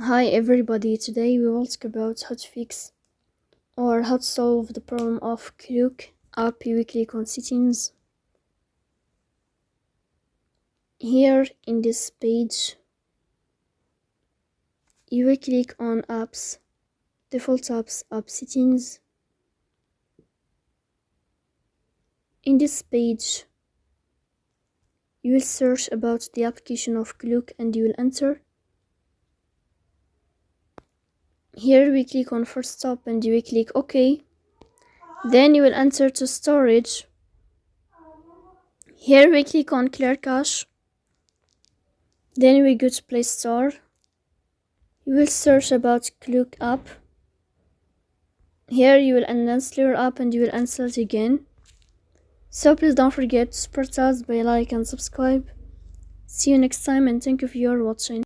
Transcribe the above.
Hi everybody, today we will talk about how to fix or how to solve the problem of Klook app. You will click on settings. Here in this page, you will click on apps, default apps, app settings. In this page, you will search about the application of Klook and you will enter. Here we click on first stop and you will click OK. Then you will enter to storage. Here we click on clear cache. Then we go to Play Store. You will search about Klook app. Here you will uninstall your app and you will install it again. So please don't forget to support us by like and subscribe. See you next time and thank you for your watching.